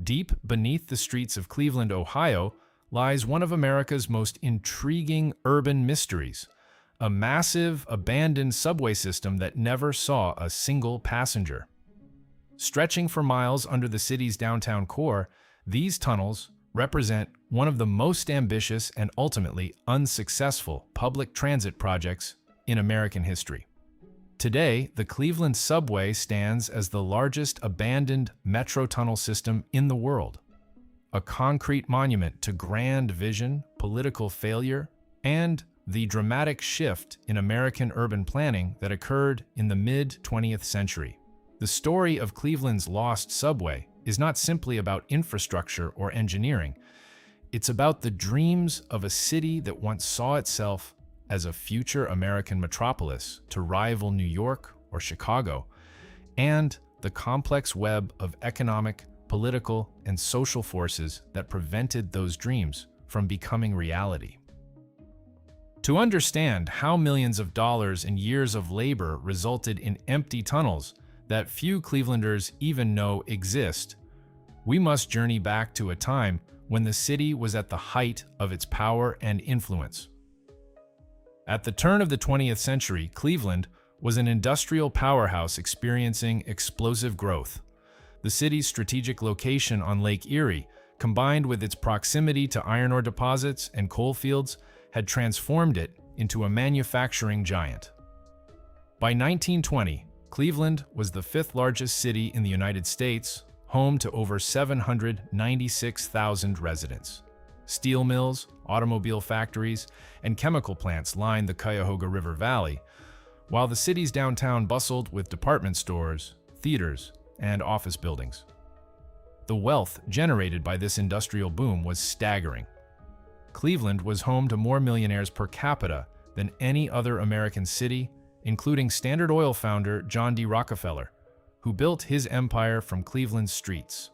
Deep beneath the streets of Cleveland, Ohio, lies one of America's most intriguing urban mysteries, a massive, abandoned subway system that never saw a single passenger. Stretching for miles under the city's downtown core, these tunnels represent one of the most ambitious and ultimately unsuccessful public transit projects in American history. Today, the Cleveland subway stands as the largest abandoned metro tunnel system in the world, a concrete monument to grand vision, political failure, and the dramatic shift in American urban planning that occurred in the mid-20th century. The story of Cleveland's lost subway is not simply about infrastructure or engineering. It's about the dreams of a city that once saw itself as a future American metropolis to rival New York or Chicago, and the complex web of economic, political, and social forces that prevented those dreams from becoming reality. To understand how millions of dollars and years of labor resulted in empty tunnels that few Clevelanders even know exist, we must journey back to a time when the city was at the height of its power and influence. At the turn of the 20th century, Cleveland was an industrial powerhouse experiencing explosive growth. The city's strategic location on Lake Erie, combined with its proximity to iron ore deposits and coal fields, had transformed it into a manufacturing giant. By 1920, Cleveland was the fifth largest city in the United States, home to over 796,000 residents. Steel mills, automobile factories, and chemical plants lined the Cuyahoga River Valley, while the city's downtown bustled with department stores, theaters, and office buildings. The wealth generated by this industrial boom was staggering. Cleveland was home to more millionaires per capita than any other American city, including Standard Oil founder John D. Rockefeller, who built his empire from Cleveland's streets.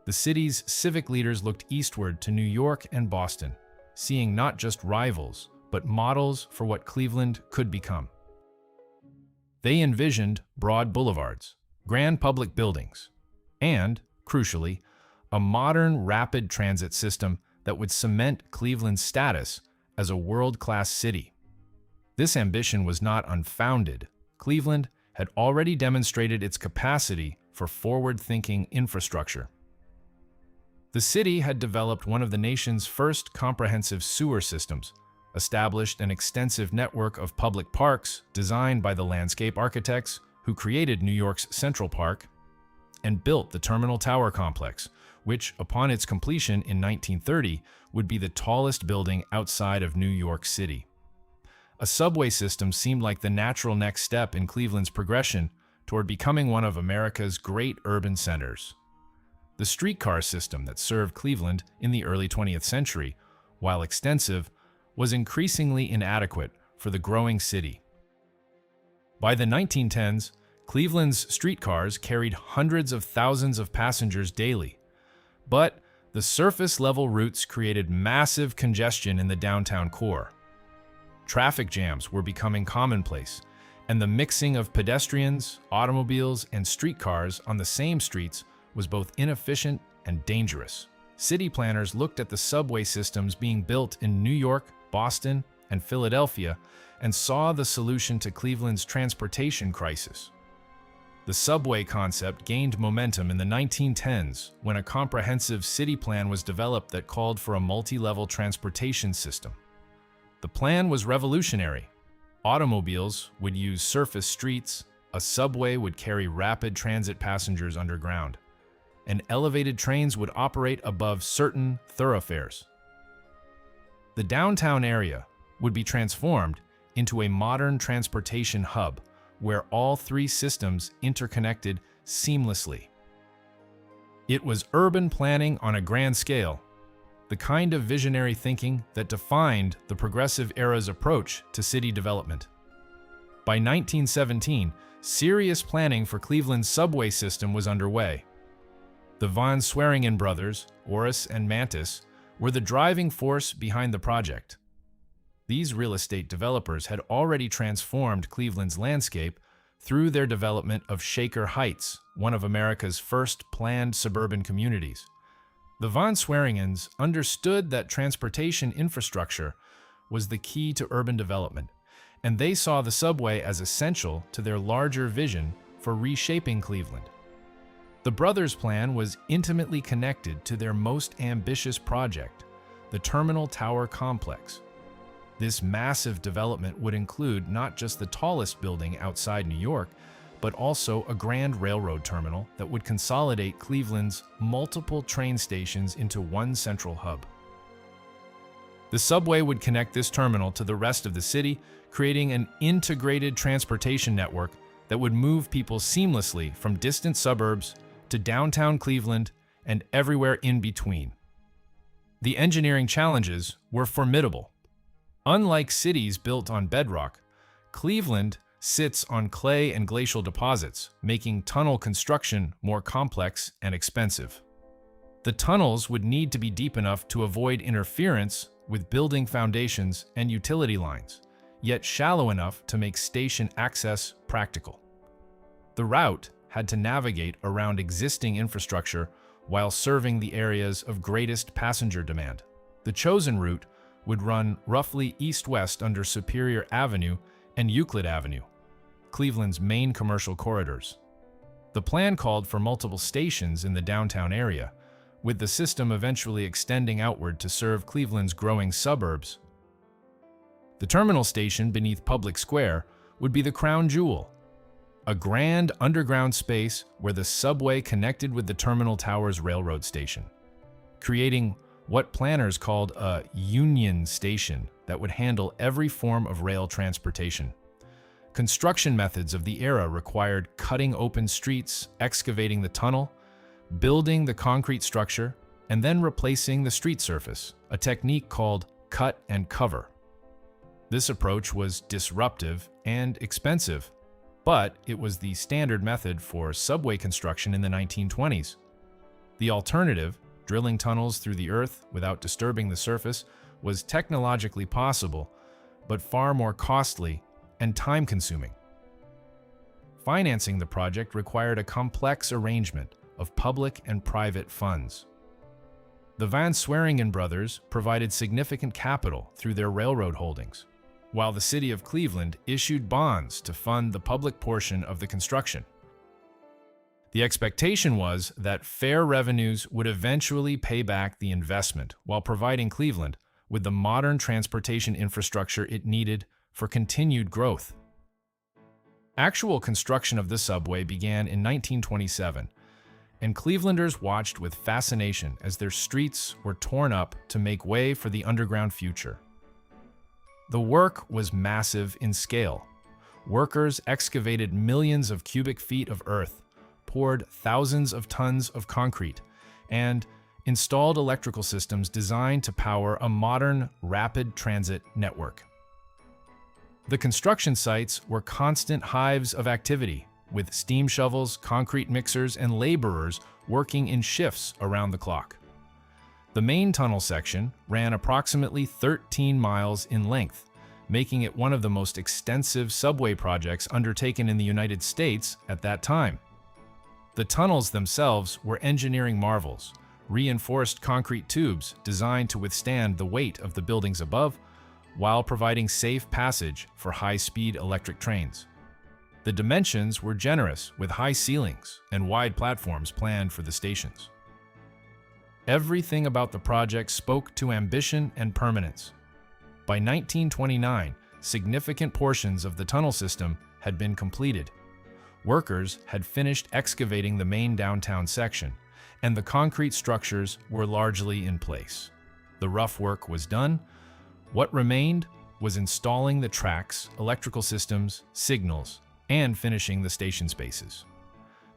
The city's civic leaders looked eastward to New York and Boston, seeing not just rivals, but models for what Cleveland could become. They envisioned broad boulevards, grand public buildings, and, crucially, a modern rapid transit system that would cement Cleveland's status as a world-class city. This ambition was not unfounded. Cleveland had already demonstrated its capacity for forward-thinking infrastructure. The city had developed one of the nation's first comprehensive sewer systems, established an extensive network of public parks designed by the landscape architects who created New York's Central Park, and built the Terminal Tower Complex, which, upon its completion in 1930, would be the tallest building outside of New York City. A subway system seemed like the natural next step in Cleveland's progression toward becoming one of America's great urban centers. The streetcar system that served Cleveland in the early 20th century, while extensive, was increasingly inadequate for the growing city. By the 1910s, Cleveland's streetcars carried hundreds of thousands of passengers daily, but the surface-level routes created massive congestion in the downtown core. Traffic jams were becoming commonplace, and the mixing of pedestrians, automobiles, and streetcars on the same streets was both inefficient and dangerous. City planners looked at the subway systems being built in New York, Boston, and Philadelphia and saw the solution to Cleveland's transportation crisis. The subway concept gained momentum in the 1910s when a comprehensive city plan was developed that called for a multi-level transportation system. The plan was revolutionary. Automobiles would use surface streets, a subway would carry rapid transit passengers underground, and elevated trains would operate above certain thoroughfares. The downtown area would be transformed into a modern transportation hub where all three systems interconnected seamlessly. It was urban planning on a grand scale, the kind of visionary thinking that defined the progressive era's approach to city development. By 1917, serious planning for Cleveland's subway system was underway. The von Swearingen brothers, Orris and Mantis, were the driving force behind the project. These real estate developers had already transformed Cleveland's landscape through their development of Shaker Heights, one of America's first planned suburban communities. The von Sweringens understood that transportation infrastructure was the key to urban development, and they saw the subway as essential to their larger vision for reshaping Cleveland. The brothers' plan was intimately connected to their most ambitious project, the Terminal Tower Complex. This massive development would include not just the tallest building outside New York, but also a grand railroad terminal that would consolidate Cleveland's multiple train stations into one central hub. The subway would connect this terminal to the rest of the city, creating an integrated transportation network that would move people seamlessly from distant suburbs to downtown Cleveland and everywhere in between. The engineering challenges were formidable. Unlike cities built on bedrock, Cleveland sits on clay and glacial deposits, making tunnel construction more complex and expensive. The tunnels would need to be deep enough to avoid interference with building foundations and utility lines, yet shallow enough to make station access practical. The route had to navigate around existing infrastructure while serving the areas of greatest passenger demand. The chosen route would run roughly east-west under Superior Avenue and Euclid Avenue, Cleveland's main commercial corridors. The plan called for multiple stations in the downtown area, with the system eventually extending outward to serve Cleveland's growing suburbs. The terminal station beneath Public Square would be the crown jewel, a grand underground space where the subway connected with the Terminal Towers railroad station, creating what planners called a union station that would handle every form of rail transportation. Construction methods of the era required cutting open streets, excavating the tunnel, building the concrete structure, and then replacing the street surface, a technique called cut and cover. This approach was disruptive and expensive, but it was the standard method for subway construction in the 1920s. The alternative, drilling tunnels through the earth without disturbing the surface, was technologically possible, but far more costly and time-consuming. Financing the project required a complex arrangement of public and private funds. The Van Sweringen brothers provided significant capital through their railroad holdings, while the city of Cleveland issued bonds to fund the public portion of the construction. The expectation was that fair revenues would eventually pay back the investment while providing Cleveland with the modern transportation infrastructure it needed for continued growth. Actual construction of the subway began in 1927, and Clevelanders watched with fascination as their streets were torn up to make way for the underground future. The work was massive in scale. Workers excavated millions of cubic feet of earth, poured thousands of tons of concrete, and installed electrical systems designed to power a modern rapid transit network. The construction sites were constant hives of activity, with steam shovels, concrete mixers, and laborers working in shifts around the clock. The main tunnel section ran approximately 13 miles in length, making it one of the most extensive subway projects undertaken in the United States at that time. The tunnels themselves were engineering marvels, reinforced concrete tubes designed to withstand the weight of the buildings above, while providing safe passage for high-speed electric trains. The dimensions were generous, with high ceilings and wide platforms planned for the stations. Everything about the project spoke to ambition and permanence. By 1929, significant portions of the tunnel system had been completed. Workers had finished excavating the main downtown section, and the concrete structures were largely in place. The rough work was done. What remained was installing the tracks, electrical systems, signals, and finishing the station spaces.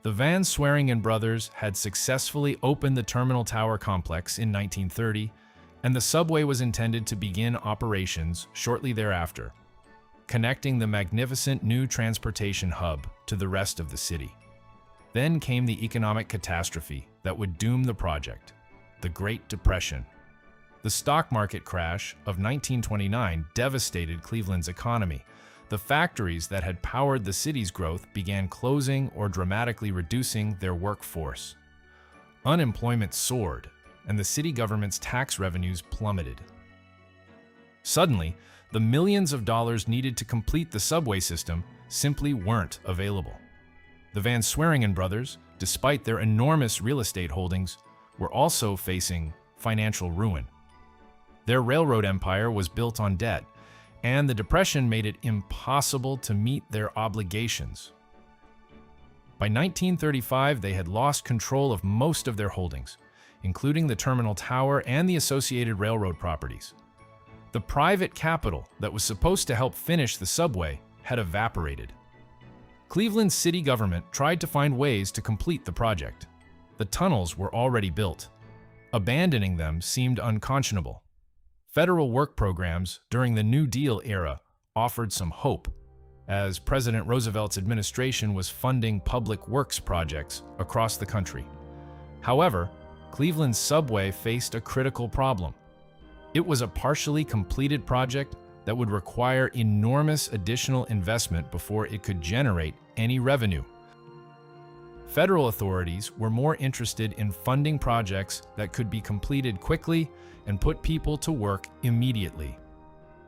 The Van Sweringen brothers had successfully opened the Terminal Tower Complex in 1930, and the subway was intended to begin operations shortly thereafter, connecting the magnificent new transportation hub to the rest of the city. Then came the economic catastrophe that would doom the project, the Great Depression. The stock market crash of 1929 devastated Cleveland's economy, The factories that had powered the city's growth began closing or dramatically reducing their workforce. Unemployment soared, and the city government's tax revenues plummeted. Suddenly, the millions of dollars needed to complete the subway system simply weren't available. The Van Sweringen brothers, despite their enormous real estate holdings, were also facing financial ruin. Their railroad empire was built on debt, and the Depression made it impossible to meet their obligations. By 1935, they had lost control of most of their holdings, including the terminal tower and the associated railroad properties. The private capital that was supposed to help finish the subway had evaporated. Cleveland's city government tried to find ways to complete the project. The tunnels were already built. Abandoning them seemed unconscionable. Federal work programs during the New Deal era offered some hope, as President Roosevelt's administration was funding public works projects across the country. However, Cleveland's subway faced a critical problem. It was a partially completed project that would require enormous additional investment before it could generate any revenue. Federal authorities were more interested in funding projects that could be completed quickly and put people to work immediately.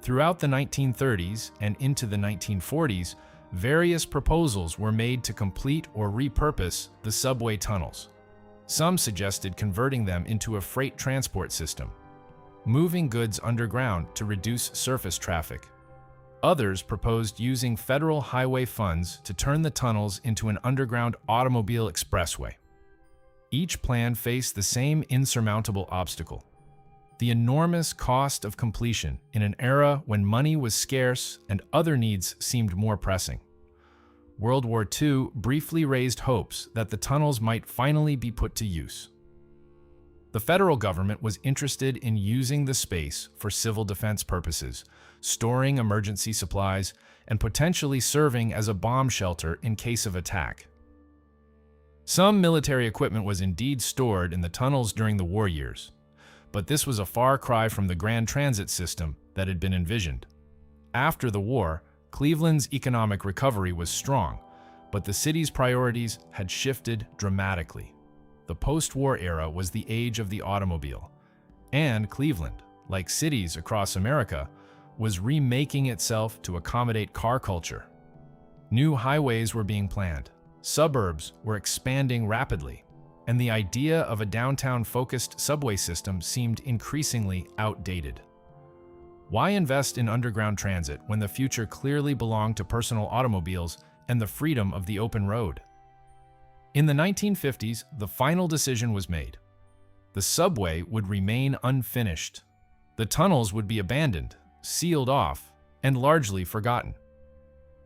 Throughout the 1930s and into the 1940s, various proposals were made to complete or repurpose the subway tunnels. Some suggested converting them into a freight transport system, moving goods underground to reduce surface traffic. Others proposed using federal highway funds to turn the tunnels into an underground automobile expressway. Each plan faced the same insurmountable obstacle: the enormous cost of completion in an era when money was scarce and other needs seemed more pressing. World War II briefly raised hopes that the tunnels might finally be put to use. The federal government was interested in using the space for civil defense purposes, storing emergency supplies, and potentially serving as a bomb shelter in case of attack. Some military equipment was indeed stored in the tunnels during the war years, but this was a far cry from the grand transit system that had been envisioned. After the war, Cleveland's economic recovery was strong, but the city's priorities had shifted dramatically. The post-war era was the age of the automobile, and Cleveland, like cities across America, was remaking itself to accommodate car culture. New highways were being planned, suburbs were expanding rapidly, and the idea of a downtown-focused subway system seemed increasingly outdated. Why invest in underground transit when the future clearly belonged to personal automobiles and the freedom of the open road? In the 1950s, the final decision was made. The subway would remain unfinished. The tunnels would be abandoned, sealed off, and largely forgotten.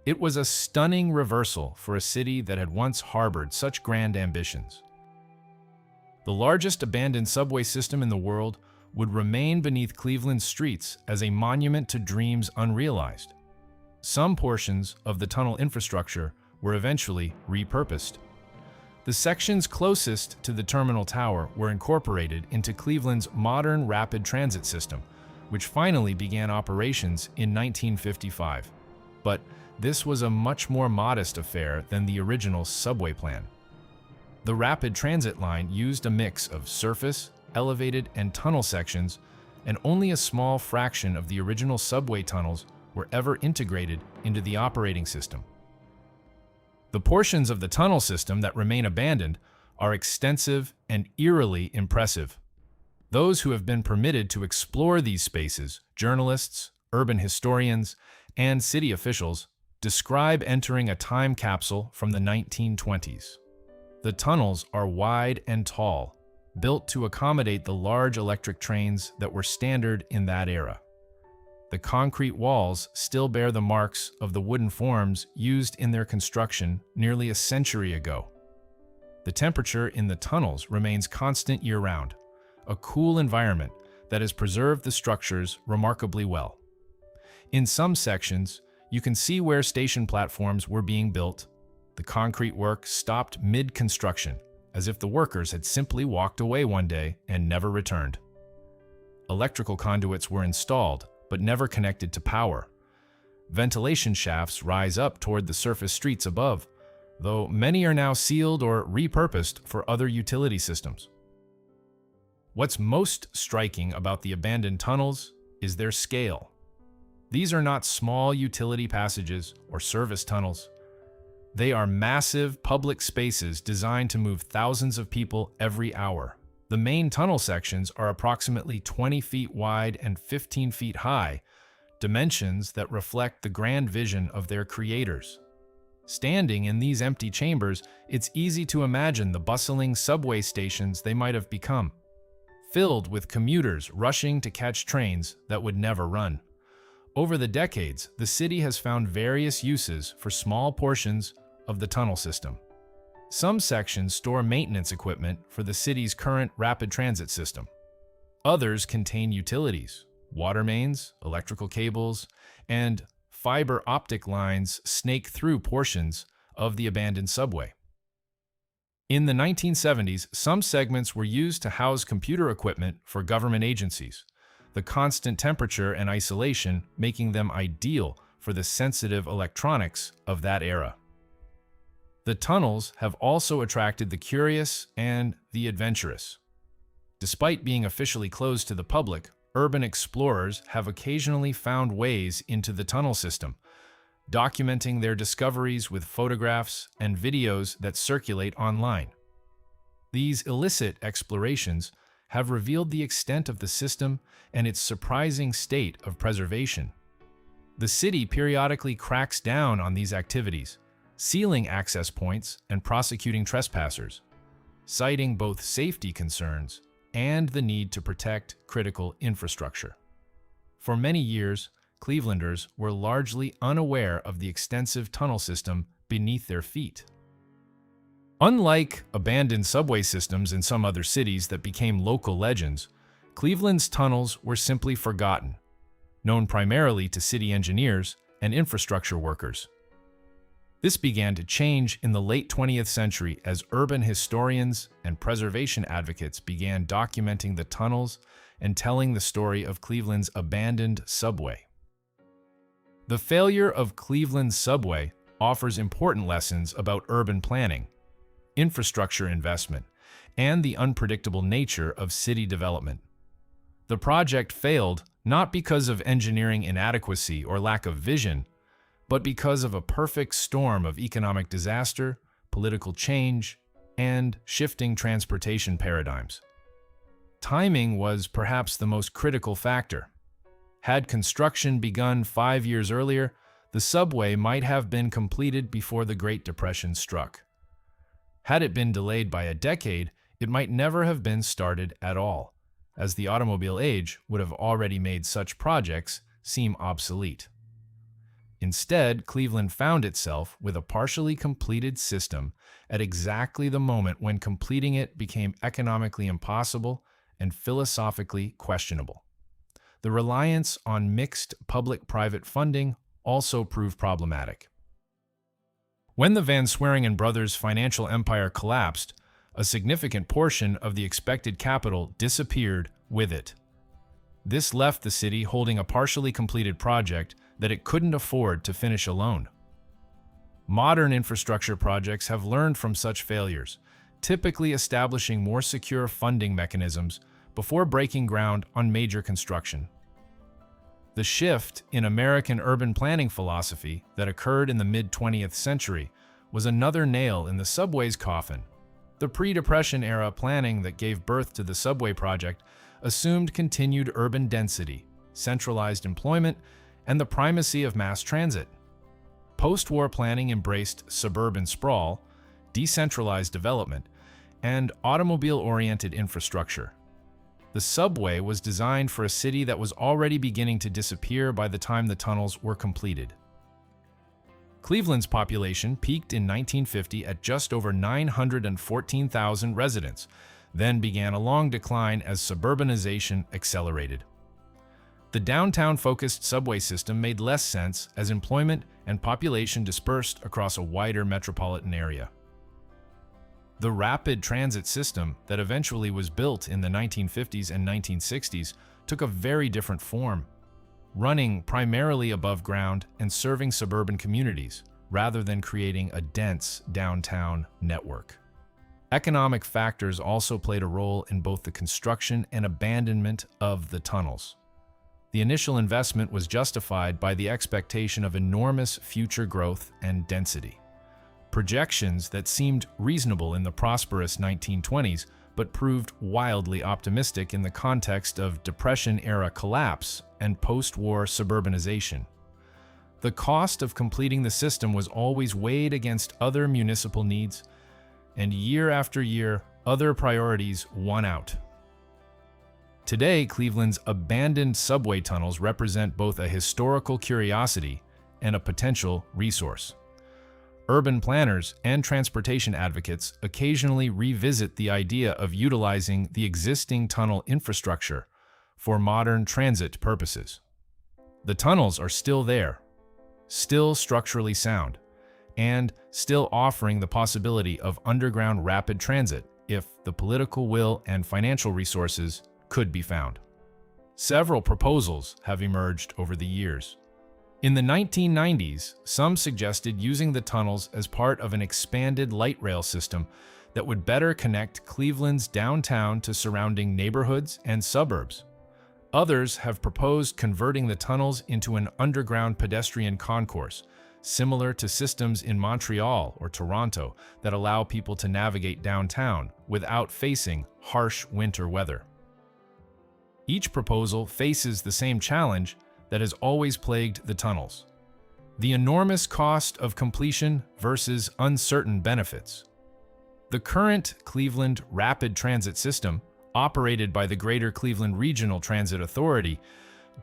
It was a stunning reversal for a city that had once harbored such grand ambitions. The largest abandoned subway system in the world would remain beneath Cleveland's streets as a monument to dreams unrealized. Some portions of the tunnel infrastructure were eventually repurposed. The sections closest to the terminal tower were incorporated into Cleveland's modern rapid transit system, which finally began operations in 1955. But this was a much more modest affair than the original subway plan. The rapid transit line used a mix of surface, elevated, and tunnel sections, and only a small fraction of the original subway tunnels were ever integrated into the operating system. The portions of the tunnel system that remain abandoned are extensive and eerily impressive. Those who have been permitted to explore these spaces, journalists, urban historians, and city officials, describe entering a time capsule from the 1920s. The tunnels are wide and tall, built to accommodate the large electric trains that were standard in that era. The concrete walls still bear the marks of the wooden forms used in their construction nearly a century ago. The temperature in the tunnels remains constant year-round, a cool environment that has preserved the structures remarkably well. In some sections, you can see where station platforms were being built. The concrete work stopped mid-construction, as if the workers had simply walked away one day and never returned. Electrical conduits were installed, but never connected to power. ventilation shafts rise up toward the surface streets above, though many are now sealed or repurposed for other utility systems. What's most striking about the abandoned tunnels is their scale. These are not small utility passages or service tunnels. They are massive public spaces designed to move thousands of people every hour. The main tunnel sections are approximately 20 feet wide and 15 feet high, dimensions that reflect the grand vision of their creators. Standing in these empty chambers, it's easy to imagine the bustling subway stations they might have become, filled with commuters rushing to catch trains that would never run. Over the decades, the city has found various uses for small portions of the tunnel system. Some sections store maintenance equipment for the city's current rapid transit system. Others contain utilities, water mains, electrical cables, and fiber optic lines snake through portions of the abandoned subway. In the 1970s, some segments were used to house computer equipment for government agencies, the constant temperature and isolation making them ideal for the sensitive electronics of that era. The tunnels have also attracted the curious and the adventurous. Despite being officially closed to the public, urban explorers have occasionally found ways into the tunnel system, documenting their discoveries with photographs and videos that circulate online. These illicit explorations have revealed the extent of the system and its surprising state of preservation. The city periodically cracks down on these activities, sealing access points and prosecuting trespassers, citing both safety concerns and the need to protect critical infrastructure. For many years, Clevelanders were largely unaware of the extensive tunnel system beneath their feet. Unlike abandoned subway systems in some other cities that became local legends, Cleveland's tunnels were simply forgotten, known primarily to city engineers and infrastructure workers. This began to change in the late 20th century as urban historians and preservation advocates began documenting the tunnels and telling the story of Cleveland's abandoned subway. The failure of Cleveland's subway offers important lessons about urban planning, infrastructure investment, and the unpredictable nature of city development. The project failed not because of engineering inadequacy or lack of vision, but because of a perfect storm of economic disaster, political change, and shifting transportation paradigms. Timing was perhaps the most critical factor. Had construction begun 5 years earlier, the subway might have been completed before the Great Depression struck. Had it been delayed by a decade, it might never have been started at all, as the automobile age would have already made such projects seem obsolete. Instead, Cleveland found itself with a partially completed system at exactly the moment when completing it became economically impossible and philosophically questionable. The reliance on mixed public-private funding also proved problematic. When the Van Sweringen brothers' financial empire collapsed, a significant portion of the expected capital disappeared with it. This left the city holding a partially completed project that it couldn't afford to finish alone. Modern infrastructure projects have learned from such failures, typically establishing more secure funding mechanisms before breaking ground on major construction. The shift in American urban planning philosophy that occurred in the mid-20th century was another nail in the subway's coffin. The pre-Depression era planning that gave birth to the subway project assumed continued urban density, centralized employment, and the primacy of mass transit. Post-war planning embraced suburban sprawl, decentralized development, and automobile-oriented infrastructure. The subway was designed for a city that was already beginning to disappear by the time the tunnels were completed. Cleveland's population peaked in 1950 at just over 914,000 residents, then began a long decline as suburbanization accelerated. The downtown-focused subway system made less sense as employment and population dispersed across a wider metropolitan area. The rapid transit system that eventually was built in the 1950s and 1960s took a very different form. running primarily above ground and serving suburban communities, rather than creating a dense downtown network. Economic factors also played a role in both the construction and abandonment of the tunnels. The initial investment was justified by the expectation of enormous future growth and density. Projections that seemed reasonable in the prosperous 1920s but proved wildly optimistic in the context of Depression-era collapse and post-war suburbanization. The cost of completing the system was always weighed against other municipal needs, and year after year, other priorities won out. Today, Cleveland's abandoned subway tunnels represent both a historical curiosity and a potential resource. Urban planners and transportation advocates occasionally revisit the idea of utilizing the existing tunnel infrastructure for modern transit purposes. The tunnels are still there, still structurally sound, and still offering the possibility of underground rapid transit if the political will and financial resources could be found. Several proposals have emerged over the years. In the 1990s, some suggested using the tunnels as part of an expanded light rail system that would better connect Cleveland's downtown to surrounding neighborhoods and suburbs. Others have proposed converting the tunnels into an underground pedestrian concourse, similar to systems in Montreal or Toronto that allow people to navigate downtown without facing harsh winter weather. Each proposal faces the same challenge that has always plagued the tunnels: the enormous cost of completion versus uncertain benefits. The current Cleveland Rapid Transit System, operated by the Greater Cleveland Regional Transit Authority,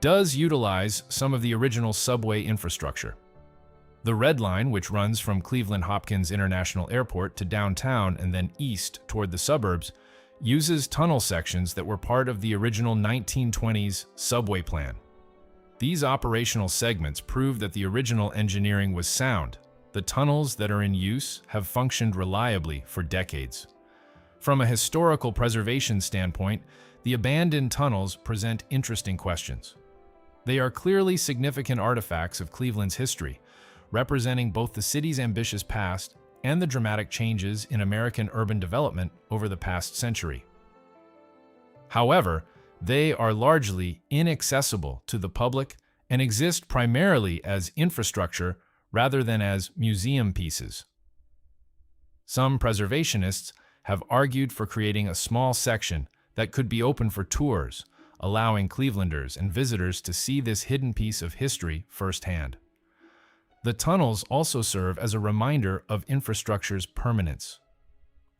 does utilize some of the original subway infrastructure. The Red Line, which runs from Cleveland Hopkins International Airport to downtown and then east toward the suburbs, uses tunnel sections that were part of the original 1920s subway plan. These operational segments prove that the original engineering was sound. The tunnels that are in use have functioned reliably for decades. From a historical preservation standpoint, the abandoned tunnels present interesting questions. They are clearly significant artifacts of Cleveland's history, representing both the city's ambitious past and the dramatic changes in American urban development over the past century. However, they are largely inaccessible to the public and exist primarily as infrastructure rather than as museum pieces. Some preservationists have argued for creating a small section that could be open for tours, allowing Clevelanders and visitors to see this hidden piece of history firsthand. The tunnels also serve as a reminder of infrastructure's permanence.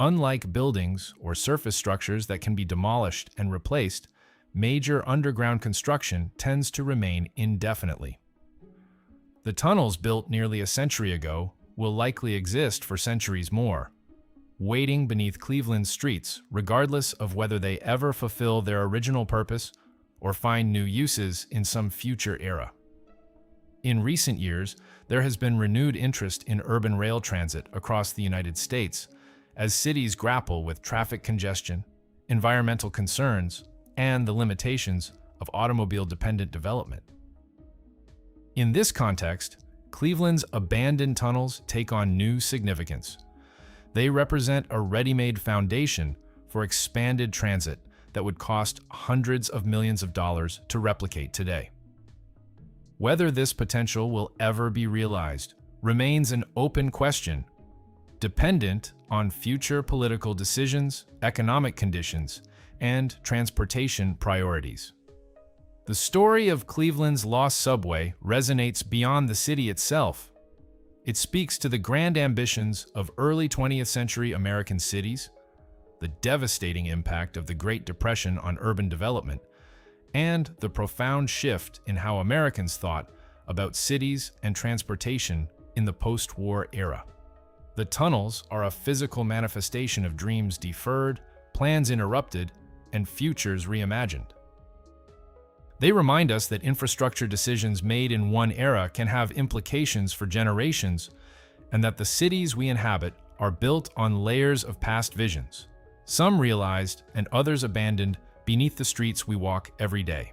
Unlike buildings or surface structures that can be demolished and replaced, major underground construction tends to remain indefinitely. The tunnels built nearly a century ago will likely exist for centuries more, waiting beneath Cleveland's streets regardless of whether they ever fulfill their original purpose or find new uses in some future era. In recent years, there has been renewed interest in urban rail transit across the United States as cities grapple with traffic congestion, environmental concerns, and the limitations of automobile-dependent development. In this context, Cleveland's abandoned tunnels take on new significance. They represent a ready-made foundation for expanded transit that would cost hundreds of millions of dollars to replicate today. Whether this potential will ever be realized remains an open question, dependent on future political decisions, economic conditions, and transportation priorities. The story of Cleveland's lost subway resonates beyond the city itself. It speaks to the grand ambitions of early 20th century American cities, the devastating impact of the Great Depression on urban development, and the profound shift in how Americans thought about cities and transportation in the post-war era. The tunnels are a physical manifestation of dreams deferred, plans interrupted, and futures reimagined. They remind us that infrastructure decisions made in one era can have implications for generations, and that the cities we inhabit are built on layers of past visions, some realized and others abandoned beneath the streets we walk every day.